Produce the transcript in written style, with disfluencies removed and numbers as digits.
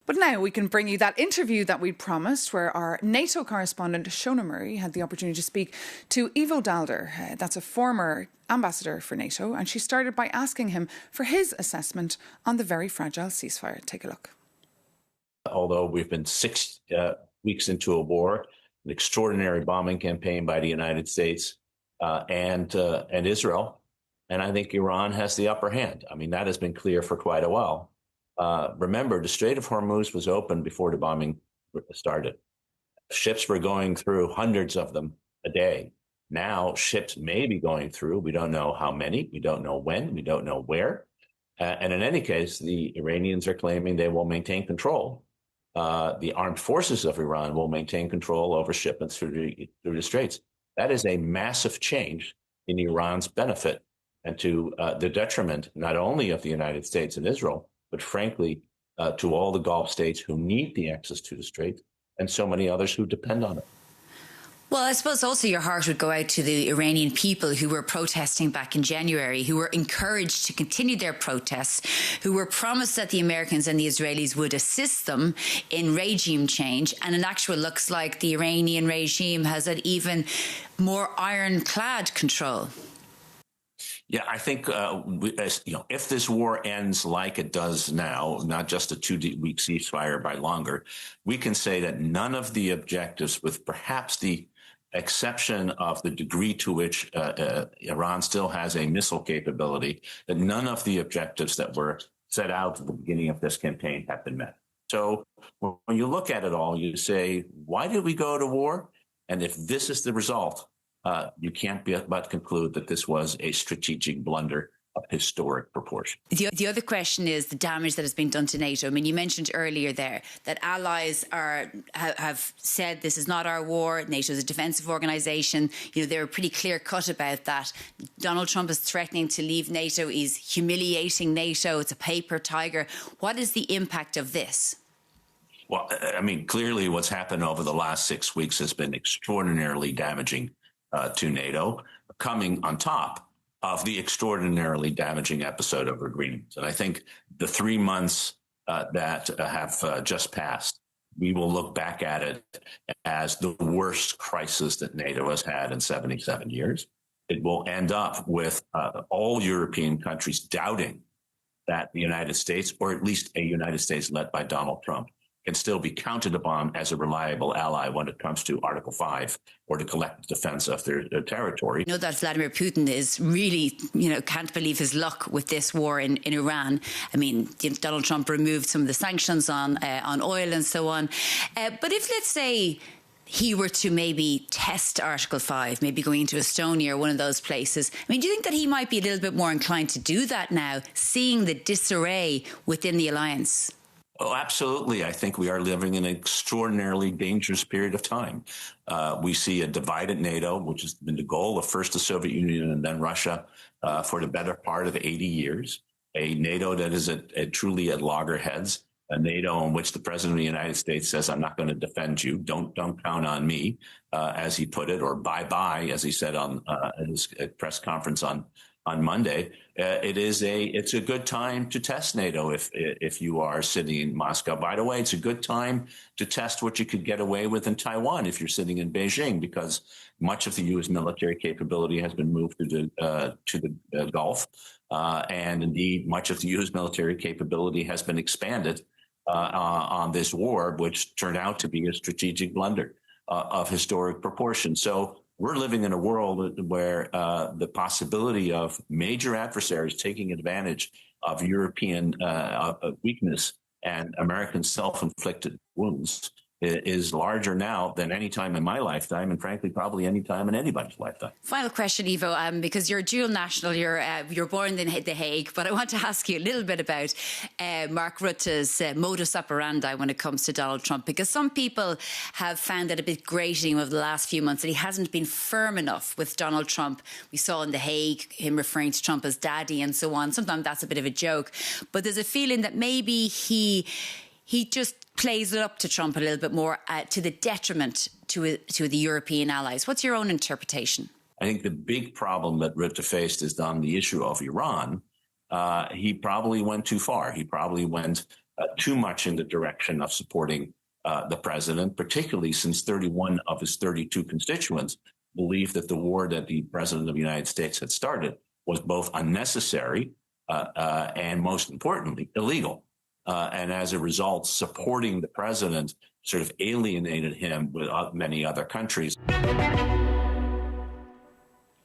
But now we can bring you that interview that we promised, where our NATO correspondent Shona Murray had the opportunity to speak to Ivo Daalder. That's a former ambassador for NATO, and she started by asking him for his assessment on the very fragile ceasefire. Take a look. Although we've been 6 weeks into a war, an extraordinary bombing campaign by the United States and Israel, and I think Iran has the upper hand. I mean, that has been clear for quite a while. Remember, the Strait of Hormuz was open before the bombing started. Ships were going through, hundreds of them a day. Now ships may be going through. We don't know how many. We don't know when. We don't know where. And in any case, the Iranians are claiming they will maintain control. The armed forces of Iran will maintain control over shipments through the straits. That is a massive change in Iran's benefit and to the detriment not only of the United States and Israel, but frankly, to all the Gulf states who need the access to the strait and so many others who depend on it. Well, I suppose also your heart would go out to the Iranian people who were protesting back in January, who were encouraged to continue their protests, who were promised that the Americans and the Israelis would assist them in regime change. And in actual looks like the Iranian regime has an even more ironclad control. Yeah, I think, if this war ends like it does now, not just a 2-week ceasefire by longer, we can say that none of the objectives, with perhaps the exception of the degree to which Iran still has a missile capability, that none of the objectives that were set out at the beginning of this campaign have been met. So when you look at it all, you say, why did we go to war? And if this is the result, you can't but conclude that this was a strategic blunder of historic proportion. The other question is the damage that has been done to NATO. I mean, you mentioned earlier there that allies have said this is not our war. NATO is a defensive organisation. You know, they were pretty clear cut about that. Donald Trump is threatening to leave NATO. He's humiliating NATO. It's a paper tiger. What is the impact of this? Well, I mean, clearly what's happened over the last 6 weeks has been extraordinarily damaging to NATO, coming on top of the extraordinarily damaging episode of agreements. And I think the 3 months that have just passed, we will look back at it as the worst crisis that NATO has had in 77 years. It will end up with all European countries doubting that the United States, or at least a United States led by Donald Trump, can still be counted upon as a reliable ally when it comes to Article 5 or the collective defense of their territory. You know that Vladimir Putin is really, can't believe his luck with this war in Iran. I mean, Donald Trump removed some of the sanctions on oil and so on. But if, let's say, he were to maybe test Article 5, maybe going into Estonia or one of those places, I mean, do you think that he might be a little bit more inclined to do that now, seeing the disarray within the alliance? Oh, absolutely. I think we are living in an extraordinarily dangerous period of time. We see a divided NATO, which has been the goal of first the Soviet Union and then Russia for the better part of 80 years. A NATO that is truly at loggerheads, a NATO in which the President of the United States says, I'm not going to defend you. Don't count on me, as he put it, or bye-bye, as he said on his press conference on Monday. It's a good time to test NATO if you are sitting in Moscow. By the way, it's a good time to test what you could get away with in Taiwan if you're sitting in Beijing, because much of the U.S. military capability has been moved to the Gulf, and indeed much of the U.S. military capability has been expanded on this war, which turned out to be a strategic blunder of historic proportion. So we're living in a world where the possibility of major adversaries taking advantage of European weakness and American self-inflicted wounds is larger now than any time in my lifetime, and frankly, probably any time in anybody's lifetime. Final question, Ivo, because you're dual national, you're born in The Hague, but I want to ask you a little bit about Mark Rutte's modus operandi when it comes to Donald Trump, because some people have found it a bit grating over the last few months that he hasn't been firm enough with Donald Trump. We saw in The Hague him referring to Trump as daddy and so on. Sometimes that's a bit of a joke, but there's a feeling that maybe he just plays it up to Trump a little bit more to the detriment to the European allies. What's your own interpretation? I think the big problem that Rutte faced is on the issue of Iran. He probably went too far. He probably went too much in the direction of supporting the president, particularly since 31 of his 32 constituents believed that the war that the president of the United States had started was both unnecessary and, most importantly, illegal. And as a result, supporting the president sort of alienated him with many other countries.